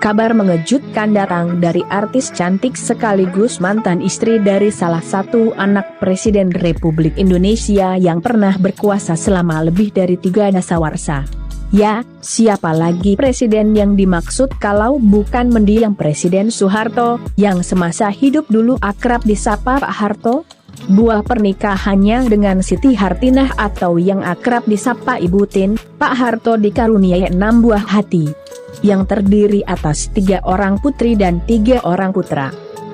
Kabar mengejutkan datang dari artis cantik sekaligus mantan istri dari salah satu anak Presiden Republik Indonesia yang pernah berkuasa selama lebih dari 3 dasawarsa. Ya, siapa lagi presiden yang dimaksud kalau bukan mendiang Presiden Soeharto, yang semasa hidup dulu akrab disapa Pak Harto? Buah pernikahannya dengan Siti Hartinah atau yang akrab disapa Ibu Tin, Pak Harto dikaruniai 6 buah hati, yang terdiri atas 3 orang putri dan 3 orang putra.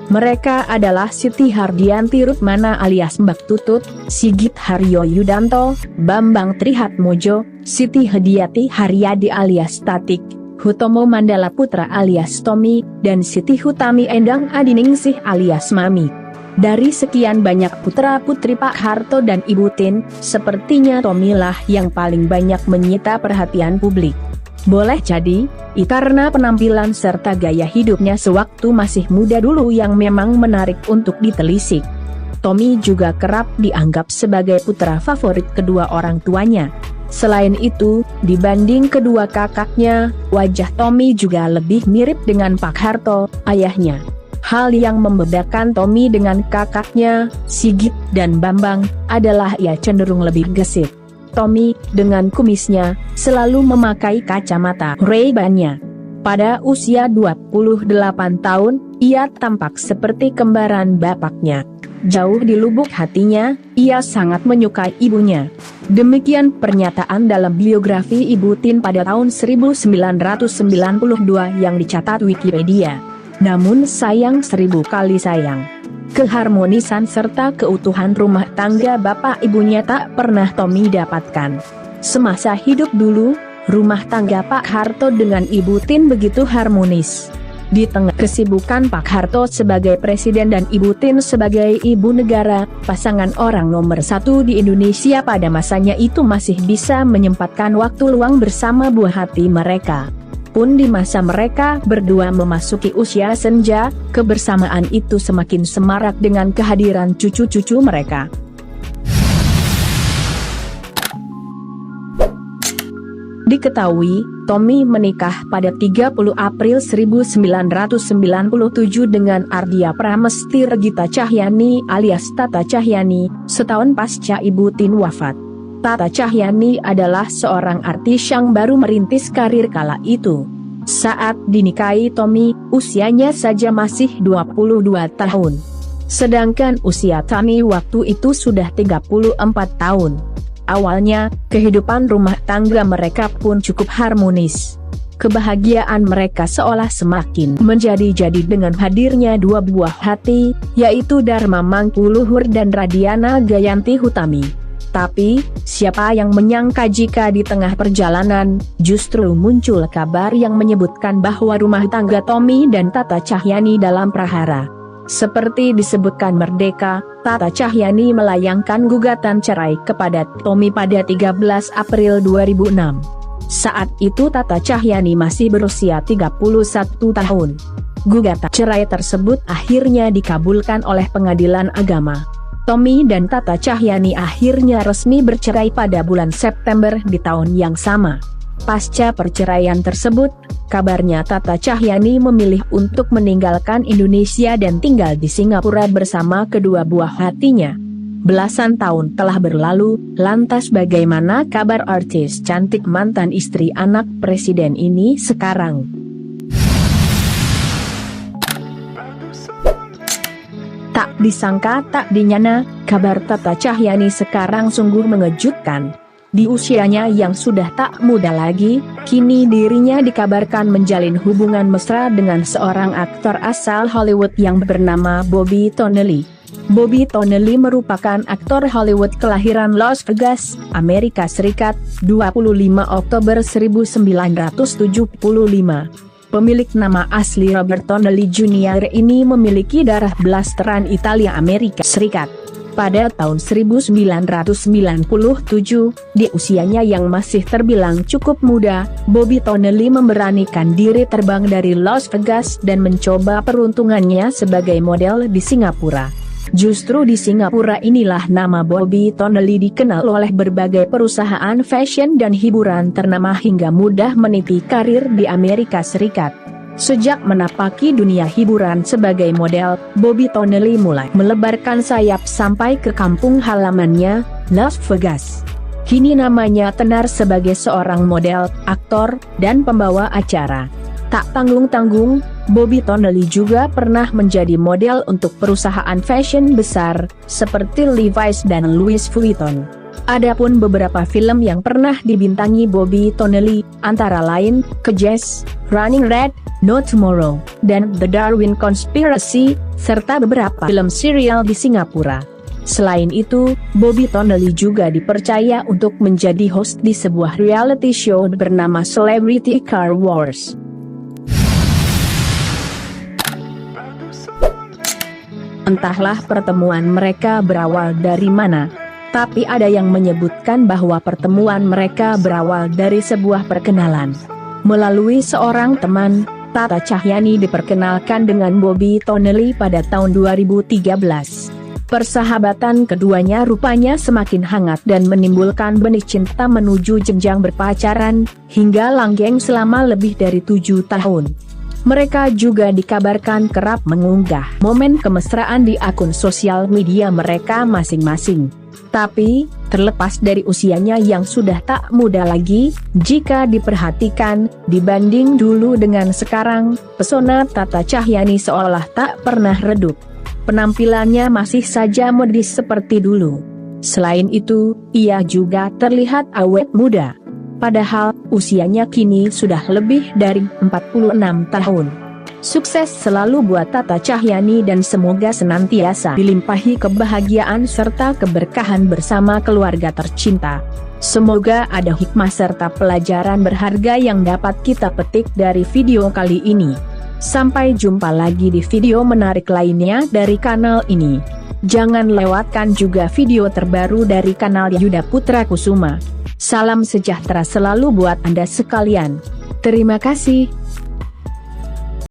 Mereka adalah Siti Hardianti Rukmana alias Mbak Tutut, Sigit Haryo Yudanto, Bambang Trihatmojo, Siti Hediati Haryadi alias Tatik, Hutomo Mandala Putra alias Tommy, dan Siti Hutami Endang Adiningsih alias Mami. Dari sekian banyak putra-putri Pak Harto dan Ibu Tin, sepertinya Tommy lah yang paling banyak menyita perhatian publik. Boleh jadi, karena penampilan serta gaya hidupnya sewaktu masih muda dulu yang memang menarik untuk ditelisik. Tommy juga kerap dianggap sebagai putra favorit kedua orang tuanya. Selain itu, dibanding kedua kakaknya, wajah Tommy juga lebih mirip dengan Pak Harto, ayahnya. Hal yang membedakan Tommy dengan kakaknya, Sigit dan Bambang, adalah ia cenderung lebih gesit. Tommy, dengan kumisnya, selalu memakai kacamata Ray-Ban-nya. Pada usia 28 tahun, ia tampak seperti kembaran bapaknya. Jauh di lubuk hatinya, ia sangat menyukai ibunya. Demikian pernyataan dalam biografi Ibu Tin pada tahun 1992 yang dicatat Wikipedia. Namun sayang 1000 kali sayang, keharmonisan serta keutuhan rumah tangga bapak ibunya tak pernah Tommy dapatkan. Semasa hidup dulu, rumah tangga Pak Harto dengan Ibu Tin begitu harmonis. Di tengah kesibukan Pak Harto sebagai presiden dan Ibu Tin sebagai ibu negara, pasangan orang nomor 1 di Indonesia pada masanya itu masih bisa menyempatkan waktu luang bersama buah hati mereka. Pun di masa mereka berdua memasuki usia senja, kebersamaan itu semakin semarak dengan kehadiran cucu-cucu mereka. Diketahui, Tommy menikah pada 30 April 1997 dengan Ardia Pramesti Regita Cahyani alias Tata Cahyani, setahun pasca Ibu Tin wafat. Tata Cahyani adalah seorang artis yang baru merintis karir kala itu. Saat dinikahi Tommy, usianya saja masih 22 tahun. Sedangkan usia Tommy waktu itu sudah 34 tahun. Awalnya, kehidupan rumah tangga mereka pun cukup harmonis. Kebahagiaan mereka seolah semakin menjadi-jadi dengan hadirnya 2 buah hati, yaitu Dharma Mangkuluhur dan Radiana Gayanti Hutami. Tapi, siapa yang menyangka jika di tengah perjalanan, justru muncul kabar yang menyebutkan bahwa rumah tangga Tommy dan Tata Cahyani dalam prahara. Seperti disebutkan Merdeka, Tata Cahyani melayangkan gugatan cerai kepada Tommy pada 13 April 2006. Saat itu Tata Cahyani masih berusia 31 tahun. Gugatan cerai tersebut akhirnya dikabulkan oleh Pengadilan Agama. Tommy dan Tata Cahyani akhirnya resmi bercerai pada bulan September di tahun yang sama. Pasca perceraian tersebut, kabarnya Tata Cahyani memilih untuk meninggalkan Indonesia dan tinggal di Singapura bersama kedua buah hatinya. Belasan tahun telah berlalu, lantas bagaimana kabar artis cantik mantan istri anak presiden ini sekarang? Tak disangka tak dinyana, kabar Tata Cahyani sekarang sungguh mengejutkan. Di usianya yang sudah tak muda lagi, kini dirinya dikabarkan menjalin hubungan mesra dengan seorang aktor asal Hollywood yang bernama Bobby Tonelli. Bobby Tonelli merupakan aktor Hollywood kelahiran Las Vegas, Amerika Serikat, 25 Oktober 1975. Pemilik nama asli Robert Tonelli Jr. ini memiliki darah blasteran Italia Amerika Serikat. Pada tahun 1997, di usianya yang masih terbilang cukup muda, Bobby Tonelli memberanikan diri terbang dari Las Vegas dan mencoba peruntungannya sebagai model di Singapura. Justru di Singapura inilah nama Bobby Tonelli dikenal oleh berbagai perusahaan fashion dan hiburan ternama hingga mudah meniti karir di Amerika Serikat. Sejak menapaki dunia hiburan sebagai model, Bobby Tonelli mulai melebarkan sayap sampai ke kampung halamannya, Las Vegas. Kini namanya tenar sebagai seorang model, aktor, dan pembawa acara. Tak tanggung-tanggung, Bobby Tonelli juga pernah menjadi model untuk perusahaan fashion besar, seperti Levi's dan Louis Vuitton. Adapun beberapa film yang pernah dibintangi Bobby Tonelli, antara lain, Jazz, Running Red, No Tomorrow, dan The Darwin Conspiracy, serta beberapa film serial di Singapura. Selain itu, Bobby Tonelli juga dipercaya untuk menjadi host di sebuah reality show bernama Celebrity Car Wars. Entahlah pertemuan mereka berawal dari mana, tapi ada yang menyebutkan bahwa pertemuan mereka berawal dari sebuah perkenalan. Melalui seorang teman, Tata Cahyani diperkenalkan dengan Bobby Tonelli pada tahun 2013. Persahabatan keduanya rupanya semakin hangat dan menimbulkan benih cinta menuju jenjang berpacaran, hingga langgeng selama lebih dari 7 tahun. Mereka juga dikabarkan kerap mengunggah momen kemesraan di akun sosial media mereka masing-masing. Tapi, terlepas dari usianya yang sudah tak muda lagi, jika diperhatikan, dibanding dulu dengan sekarang, pesona Tata Cahyani seolah tak pernah redup. Penampilannya masih saja modis seperti dulu. Selain itu, ia juga terlihat awet muda. Padahal, usianya kini sudah lebih dari 46 tahun. Sukses selalu buat Tata Cahyani dan semoga senantiasa dilimpahi kebahagiaan serta keberkahan bersama keluarga tercinta. Semoga ada hikmah serta pelajaran berharga yang dapat kita petik dari video kali ini. Sampai jumpa lagi di video menarik lainnya dari kanal ini. Jangan lewatkan juga video terbaru dari kanal Yuda Putra Kusuma. Salam sejahtera selalu buat Anda sekalian. Terima kasih.